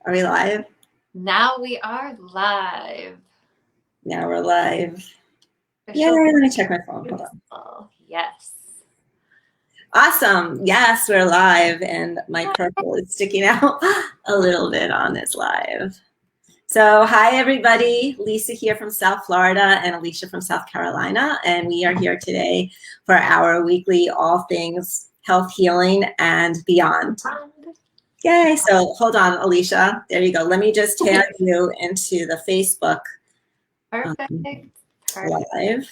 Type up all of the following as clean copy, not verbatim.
Are we live? Now we are live. Now we're live. Yeah, let me check my phone. Hold on. Yes. Awesome. Yes, we're live, and my purple is sticking out a little bit on this live. So hi, everybody. Lisa here from South Florida and Alicia from South Carolina, and we are here today for our weekly All Things Health, Healing, and Beyond. Yay. So hold on, Alicia. There you go. Let me just tag you into the Facebook. Perfect. Live.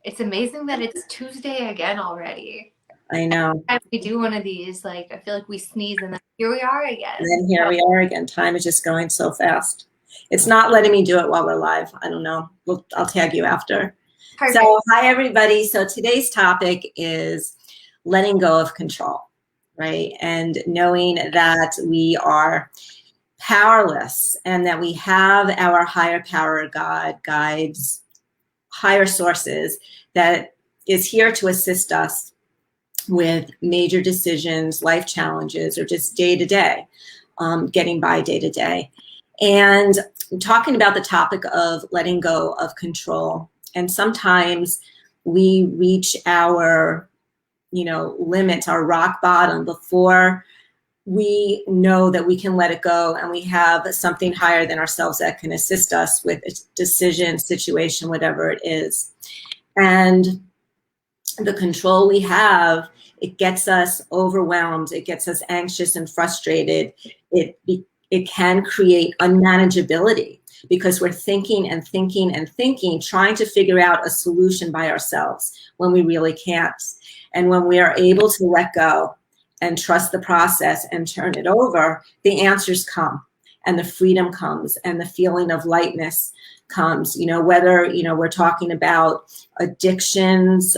It's amazing that it's Tuesday again already. I know. Every time we do one of these, like, I feel like we sneeze and then here we are again. And then here we are again. Time is just going so fast. It's not letting me do it while we're live. I don't know. I'll tag you after. Perfect. So hi, everybody. So today's topic is letting go of control, right? And knowing that we are powerless and that we have our higher power, God, guides, higher sources that is here to assist us with major decisions, life challenges, or just day to day, getting by day to day. And I'm talking about the topic of letting go of control. And sometimes we reach our, limits, our rock bottom before we know that we can let it go, and we have something higher than ourselves that can assist us with a decision, situation, whatever it is. And the control we have, it gets us overwhelmed, it gets us anxious and frustrated. It can create unmanageability because we're thinking and thinking and thinking, trying to figure out a solution by ourselves when we really can't. And when we are able to let go and trust the process and turn it over, the answers come and the freedom comes and the feeling of lightness comes, whether, we're talking about addictions,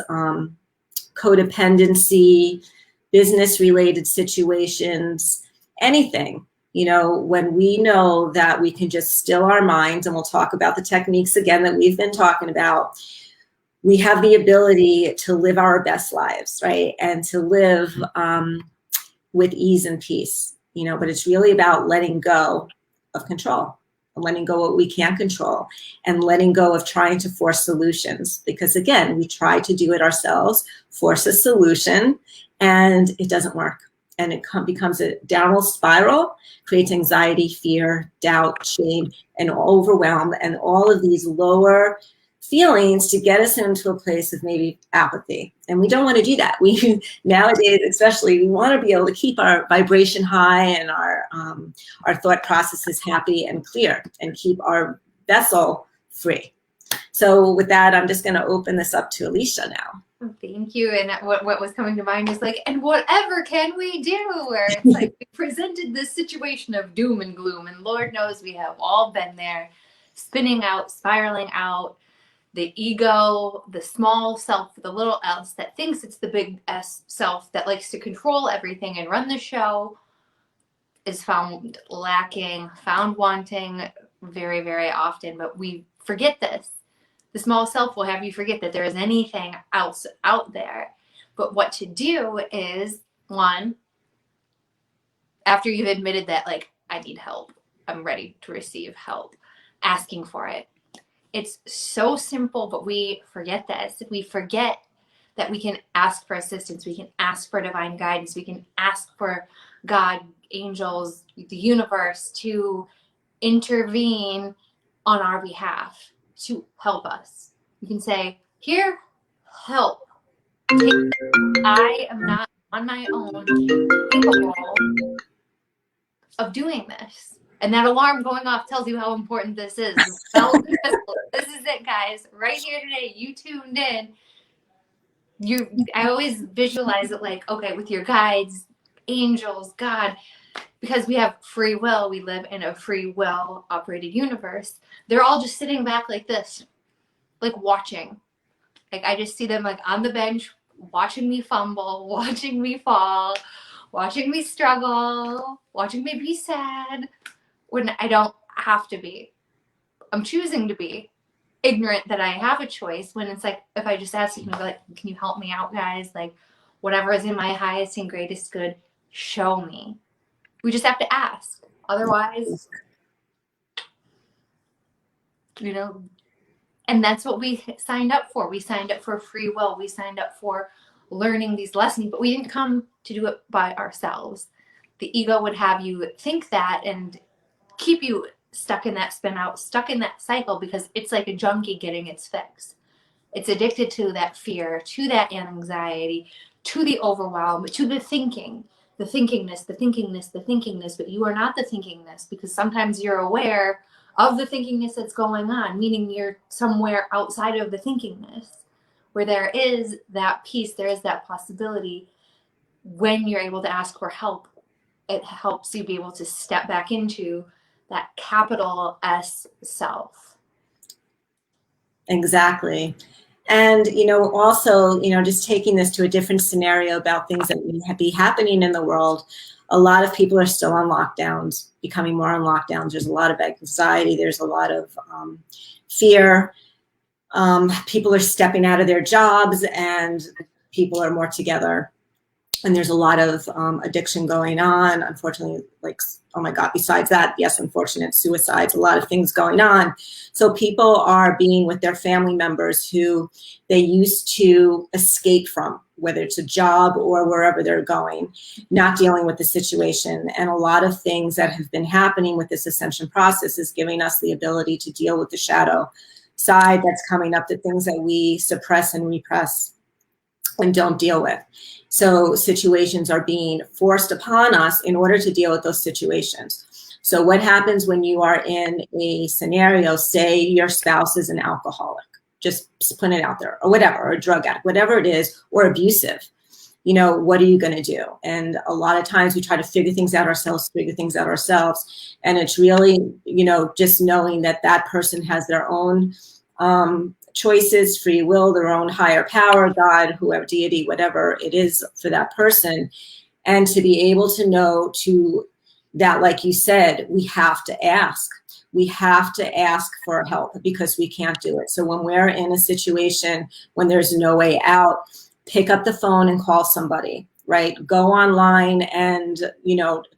codependency, business related situations, anything, when we know that we can just still our minds, and we'll talk about the techniques again that we've been talking about, we have the ability to live our best lives, right? And to live with ease and peace, but it's really about letting go of control, and letting go of what we can't control, and letting go of trying to force solutions. Because again, we try to do it ourselves, force a solution, and it doesn't work. And it becomes a downward spiral, creates anxiety, fear, doubt, shame, and overwhelm, and all of these lower feelings to get us into a place of maybe apathy. And we don't want to do that. We nowadays, especially, we want to be able to keep our vibration high and our thought processes happy and clear, and keep our vessel free. So with that, I'm just going to open this up to Alicia now. Thank you. And what was coming to mind is like, and whatever can we do? Where it's like we presented this situation of doom and gloom, and Lord knows we have all been there, spinning out, spiraling out. The ego, the small self, the little else that thinks it's the big S self that likes to control everything and run the show, is found lacking, found wanting very, very often. But we forget this. The small self will have you forget that there is anything else out there. But what to do is, one, after you've admitted that, like, I need help, I'm ready to receive help, asking for it. It's so simple, but we forget this. We forget that we can ask for assistance. We can ask for divine guidance. We can ask for God, angels, the universe to intervene on our behalf to help us. You can say, here, help. I am not on my own capable of doing this. And that alarm going off tells you how important this is. This is it, guys. Right here today, you tuned in. I always visualize it like, okay, with your guides, angels, God, because we have free will. We live in a free will operated universe. They're all just sitting back like this, like watching. Like I just see them like on the bench, watching me fumble, watching me fall, watching me struggle, watching me be sad. When I don't have to be. I'm choosing to be ignorant that I have a choice, when it's like, if I just ask you, like, can you help me out, guys? Like, whatever is in my highest and greatest good, show me. We just have to ask. Otherwise, you know, and that's what we signed up for. We signed up for free will. We signed up for learning these lessons, but we didn't come to do it by ourselves. The ego would have you think that and keep you stuck in that spin out, stuck in that cycle, because it's like a junkie getting its fix. It's addicted to that fear, to that anxiety, to the overwhelm, to the thinking, the thinkingness, the thinkingness, the thinkingness, but you are not the thinkingness, because sometimes you're aware of the thinkingness that's going on, meaning you're somewhere outside of the thinkingness, where there is that peace, there is that possibility. When you're able to ask for help, it helps you be able to step back into that capital S self. Exactly. And, also, just taking this to a different scenario about things that may be happening in the world. A lot of people are still on lockdowns, becoming more on lockdowns. There's a lot of anxiety. There's a lot of fear. People are stepping out of their jobs and people are more together. And there's a lot of addiction going on. Unfortunately, oh my God, besides that, yes, unfortunate suicides, a lot of things going on. So people are being with their family members who they used to escape from, whether it's a job or wherever they're going, not dealing with the situation. And a lot of things that have been happening with this ascension process is giving us the ability to deal with the shadow side that's coming up, the things that we suppress and repress and don't deal with. So situations are being forced upon us in order to deal with those situations. So what happens when you are in a scenario, say your spouse is an alcoholic, just putting it out there, or whatever, or a drug addict, whatever it is, or abusive, what are you going to do? And a lot of times we try to figure things out ourselves. And it's really, just knowing that that person has their own choices, free will, their own higher power, God, whoever, deity, whatever it is for that person. And to be able to know that, like you said, we have to ask. We have to ask for help because we can't do it. So when we're in a situation when there's no way out, pick up the phone and call somebody, right? Go online and,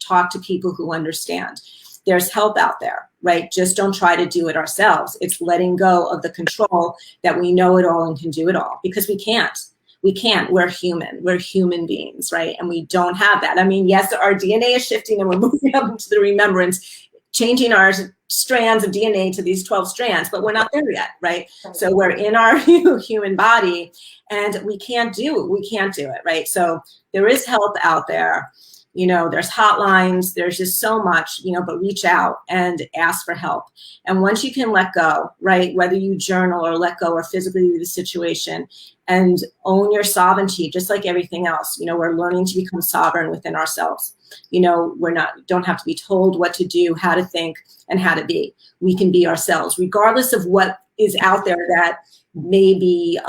talk to people who understand. There's help out there, right? Just don't try to do it ourselves. It's letting go of the control that we know it all and can do it all, because we can't. We can't. We're human. We're human beings, right? And we don't have that. I mean, yes, our DNA is shifting and we're moving up into the remembrance, changing our strands of DNA to these 12 strands, but we're not there yet, right? So we're in our human body and we can't do it. We can't do it, right? So there is help out there. There's hotlines, there's just so much, but reach out and ask for help. And once you can let go, right, whether you journal or let go or physically leave the situation and own your sovereignty, just like everything else, we're learning to become sovereign within ourselves. Don't have to be told what to do, how to think, and how to be. We can be ourselves, regardless of what is out there that may be,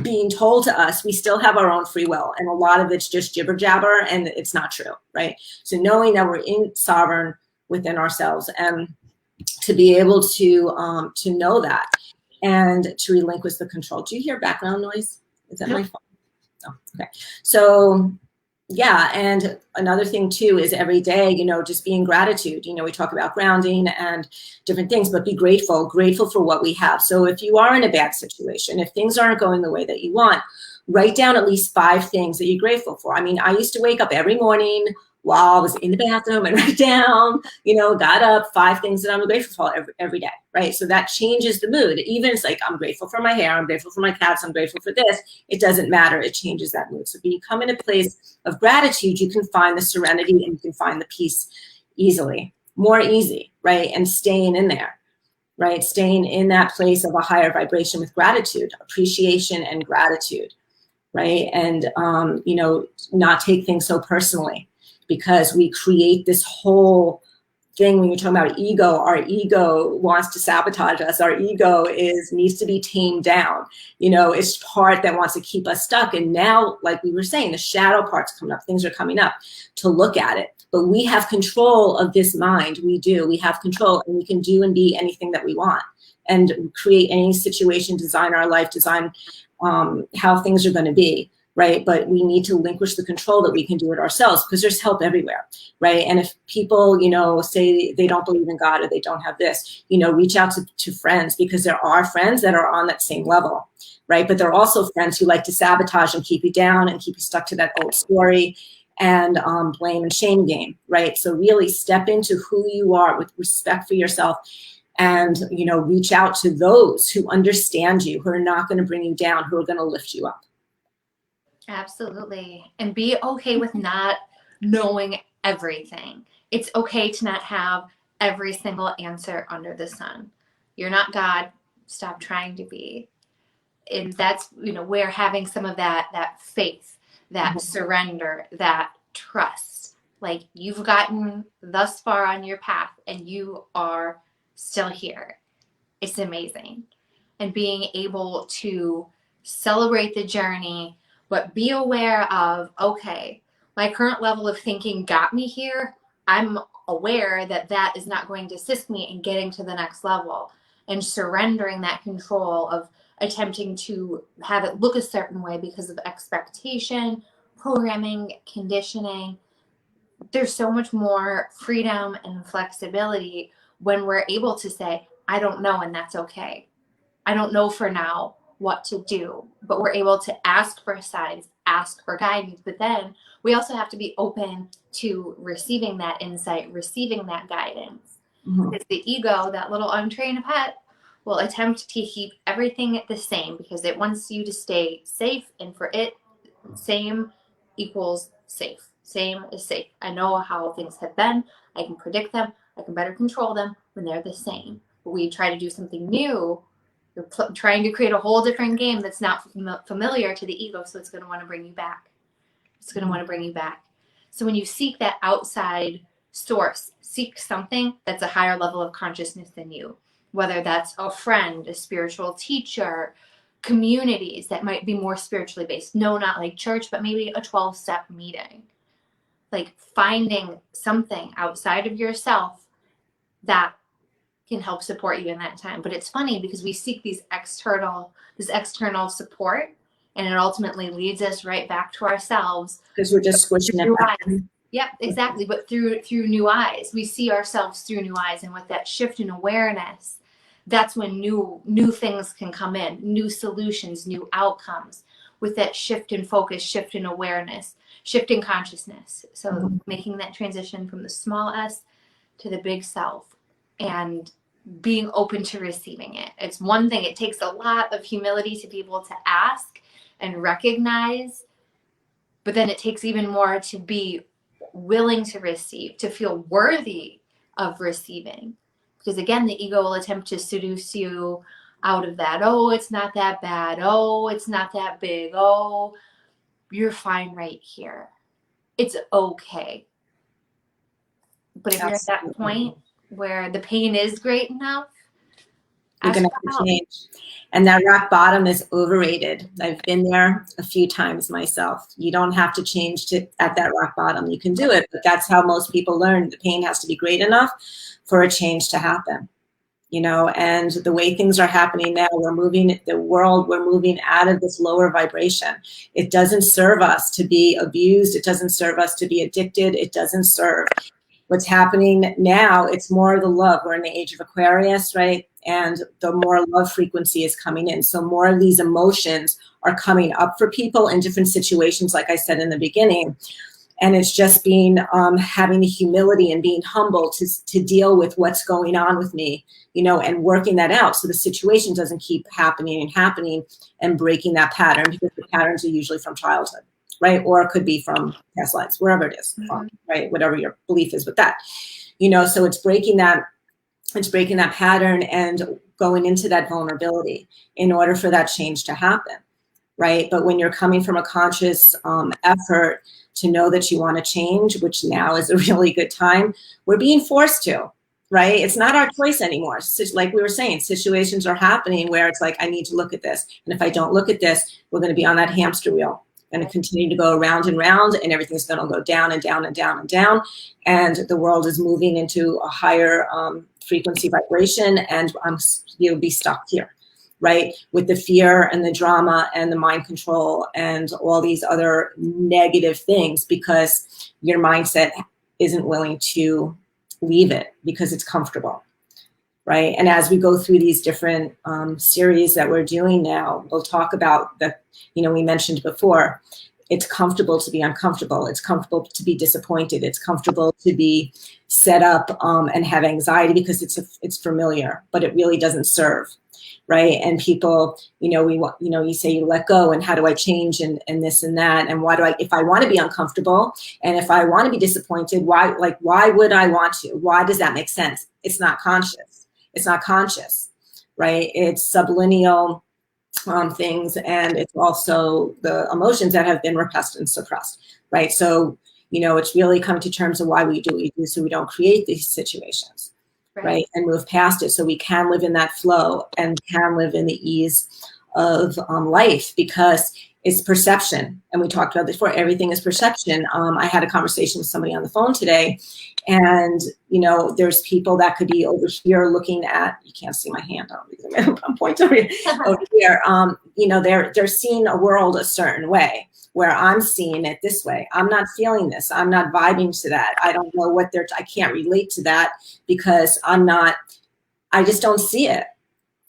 being told to us. We still have our own free will, and a lot of it's just jibber jabber and it's not true, right? So knowing that we're sovereign within ourselves and to be able to know that and to relinquish the control. Do you hear background noise? Is that my phone? Oh, okay. So yeah, and another thing too is every day, just be in gratitude. We talk about grounding and different things, but be grateful for what we have. So if you are in a bad situation, if things aren't going the way that you want, write down at least 5 things that you're grateful for. I mean, I used to wake up every morning while I was in the bathroom and write down, got up 5 things that I'm grateful for every day, right? So that changes the mood. Even it's like, I'm grateful for my hair, I'm grateful for my cats, I'm grateful for this. It doesn't matter. It changes that mood. So when you come in a place of gratitude, you can find the serenity and you can find the peace more easy, right? And staying in there, right? Staying in that place of a higher vibration with gratitude, appreciation and gratitude, right? And, not take things so personally. Because we create this whole thing when you're talking about ego. Our ego wants to sabotage us. Our ego needs to be tamed down. It's part that wants to keep us stuck. And now, like we were saying, the shadow part's coming up. Things are coming up to look at it. But we have control of this mind. We do. We have control, and we can do and be anything that we want and create any situation, design our life, design how things are going to be. right? But we need to relinquish the control that we can do it ourselves, because there's help everywhere, right? And if people, you know, say they don't believe in God or they don't have this, you know, reach out to friends, because there are friends that are on that same level, right? But there are also friends who like to sabotage and keep you down and keep you stuck to that old story and blame and shame game, right? So really step into who you are with respect for yourself, and, you know, reach out to those who understand you, who are not going to bring you down, who are going to lift you up. Absolutely. And be okay with not knowing everything. It's okay to not have every single answer under the sun. You're not God. Stop trying to be. And that's, you know, where having some of that faith, that surrender, that trust, like you've gotten thus far on your path and you are still here. It's amazing. And being able to celebrate the journey, but be aware of, okay, my current level of thinking got me here. I'm aware that that is not going to assist me in getting to the next level, and surrendering that control of attempting to have it look a certain way because of expectation, programming, conditioning. There's so much more freedom and flexibility when we're able to say, I don't know, and that's okay. I don't know for now what to do, but we're able to ask for signs, ask for guidance. But then we also have to be open to receiving that insight, receiving that guidance. Because the ego, that little untrained pet, will attempt to keep everything the same because it wants you to stay safe. And for it, same equals safe. Same is safe. I know how things have been. I can predict them. I can better control them when they're the same. But we try to do something new. You're trying to create a whole different game that's not familiar to the ego, so it's going to want to bring you back. It's going to want to bring you back. So when you seek that outside source, seek something that's a higher level of consciousness than you, whether that's a friend, a spiritual teacher, communities that might be more spiritually based. No, not like church, but maybe a 12-step meeting. Like finding something outside of yourself that can help support you in that time. But it's funny because we seek this external support, and it ultimately leads us right back to ourselves. Because we're just squishing it back. Yep, exactly. But through new eyes, we see ourselves through new eyes, and with that shift in awareness, that's when new things can come in, new solutions, new outcomes. With that shift in focus, shift in awareness, shift in consciousness. So making that transition from the small S to the big self, and being open to receiving it. It's one thing. It takes a lot of humility to be able to ask and recognize, but then it takes even more to be willing to receive, to feel worthy of receiving. Because again, the ego will attempt to seduce you out of that. Oh, it's not that bad. Oh, it's not that big. Oh, you're fine right here. It's okay. But if you're at that point where the pain is great enough, you're going to have to change. And that rock bottom is overrated. I've been there a few times myself. You don't have to change at that rock bottom. You can do it, but that's how most people learn. The pain has to be great enough for a change to happen. You know, and the way things are happening now, we're moving out of this lower vibration. It doesn't serve us to be abused. It doesn't serve us to be addicted. It doesn't serve. What's happening now, it's more of the love. We're in the age of Aquarius, right? And the more love frequency is coming in. So more of these emotions are coming up for people in different situations, like I said in the beginning. And it's just being, having the humility and being humble to deal with what's going on with me, you know, and working that out so the situation doesn't keep happening and breaking that pattern, because the patterns are usually from childhood, right? Or it could be from past lives, wherever it is, right? Whatever your belief is with that, you know, so it's breaking that pattern and going into that vulnerability in order for that change to happen, right? But when you're coming from a conscious effort to know that you want to change, which now is a really good time, we're being forced to, right? It's not our choice anymore. So, like we were saying, situations are happening where it's like, I need to look at this. And if I don't look at this, we're going to be on that hamster wheel, going to continue to go round and round, and everything's going to go down and down and down and down. And the world is moving into a higher frequency vibration, and you'll be stuck here. right? With the fear and the drama and the mind control and all these other negative things, because your mindset isn't willing to leave it because it's comfortable, right? And as we go through these different series that we're doing now, we'll talk about the, we mentioned before, it's comfortable to be uncomfortable. It's comfortable to be disappointed. It's comfortable to be set up and have anxiety because it's familiar, but it really doesn't serve, right? And people, you say you let go, and how do I change, and this and that, and why do if I want to be uncomfortable and if I want to be disappointed, why would I want to? Why does that make sense? It's not conscious. It's not conscious, right? It's subliminal things, and it's also the emotions that have been repressed and suppressed, right? So, it's really coming to terms of why we do what we do, so we don't create these situations, right? And move past it so we can live in that flow and can live in the ease of life, because it's perception. And we talked about this before, everything is perception. I had a conversation with somebody on the phone today, and, there's people that could be over here looking at, you can't see my hand, I'm pointing over here. They're seeing a world a certain way, where I'm seeing it this way. I'm not feeling this. I'm not vibing to that. I don't know what I can't relate to that because I just don't see it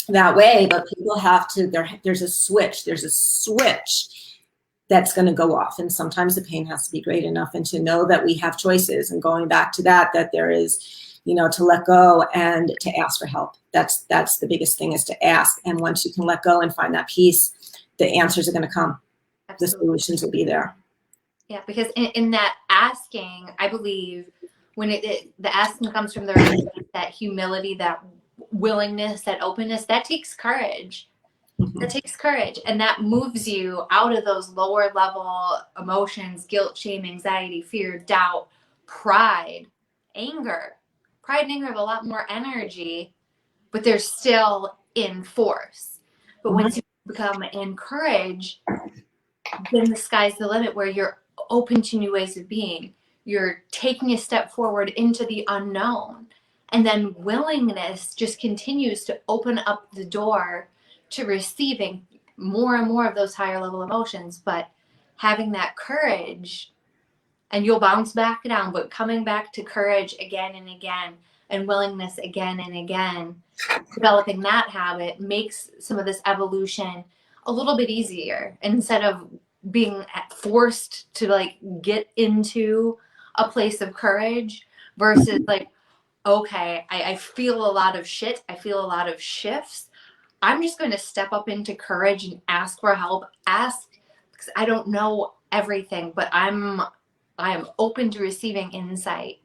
that way. But people have to, there's a switch that's going to go off. And sometimes the pain has to be great enough, and to know that we have choices, and going back to that there is, to let go and to ask for help. That's the biggest thing, is to ask. And once you can let go and find that peace, the answers are going to come. Absolutely. The solutions will be there. Yeah, because in that asking, I believe when the asking comes from that humility, that willingness, that openness, that takes courage. That takes courage, and that moves you out of those lower level emotions: guilt, shame, anxiety, fear, doubt, pride, anger. Pride and anger have a lot more energy, but they're still in force. But once you become in courage, then the sky's the limit, where you're open to new ways of being. You're taking a step forward into the unknown. And then willingness just continues to open up the door to receiving more and more of those higher level emotions. But having that courage, and you'll bounce back down, but coming back to courage again and again, and willingness again and again, developing that habit makes some of this evolution a little bit easier, instead of being forced to get into a place of courage, versus okay, I feel a lot of shit, I feel a lot of shifts, I'm just going to step up into courage and ask for help. Because I don't know everything, but I am open to receiving insight.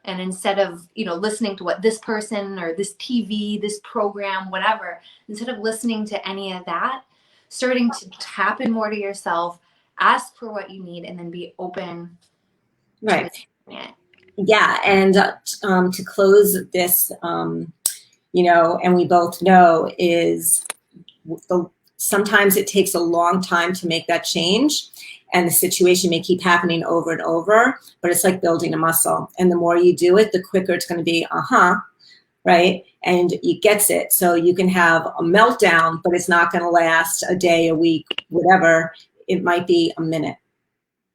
And instead of, listening to what this person or this TV, this program, whatever, instead of listening to any of that, starting to tap in more to yourself, ask for what you need, and then be open to receiving it. Yeah. And to close this, and we both know, is sometimes it takes a long time to make that change, and the situation may keep happening over and over, but it's like building a muscle. And the more you do it, the quicker it's going to be, right? And it gets it. So you can have a meltdown, but it's not going to last a day, a week, whatever. It might be a minute,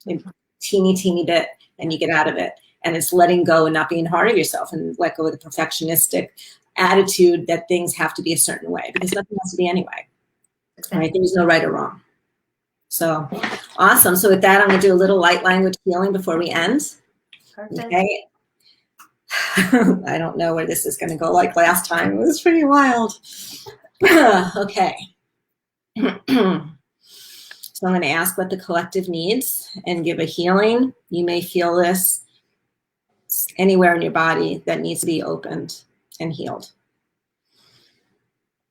a teeny bit, and you get out of it. And it's letting go and not being hard on yourself, and let go of the perfectionistic attitude that things have to be a certain way, because nothing has to be anyway. Right? There's no right or wrong. So awesome. So with that, I'm going to do a little light language healing before we end. Perfect. Okay. I don't know where this is going to go like last time. It was pretty wild. Okay. So I'm going to ask what the collective needs and give a healing. You may feel this anywhere in your body that needs to be opened and healed.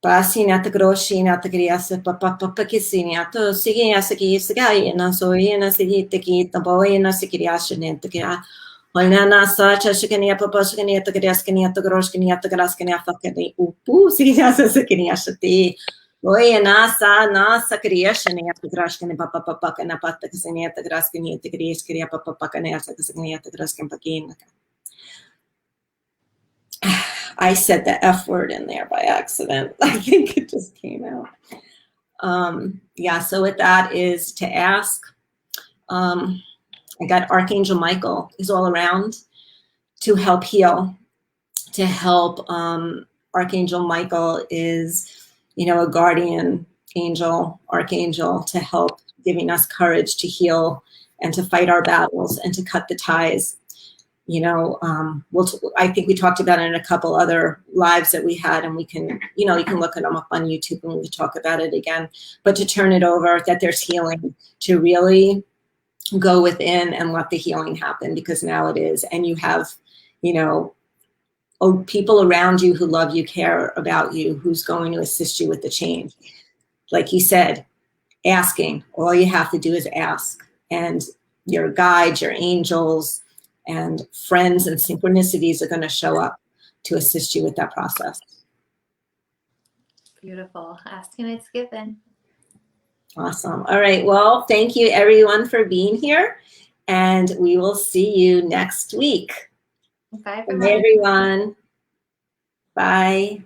Pasinata groshinata griasa papa kisiniato sigiasaki sigayana soyana sigitaki taboyana sigriashanenta. Olnana sacha shikania papa shikaniata griaskaniata groshkaniata graskania fakani upu sigiasa sikiniashati. Oyana sa nasa kriashaniata grashkani papa papa kana pata kisiniata graskaniata griaskania papa papa kana sakaniata graskan pakin. I said the F word in there by accident. I think it just came out. Yeah, so with that is to ask. I got Archangel Michael is all around to help heal, to help. Archangel Michael is, a guardian angel, archangel, to help giving us courage to heal and to fight our battles and to cut the ties. I think we talked about it in a couple other lives that we had, and we can, you can look them up on YouTube and we can talk about it again, but to turn it over, that there's healing, to really go within and let the healing happen, because now it is. And you have, people around you who love you, care about you, who's going to assist you with the change. Like you said, asking, all you have to do is ask, and your guides, your angels, and friends and synchronicities are going to show up to assist you with that process. Beautiful. Ask and it's given. Awesome. All right. Well, thank you everyone for being here, and we will see you next week. Bye, everyone. Bye.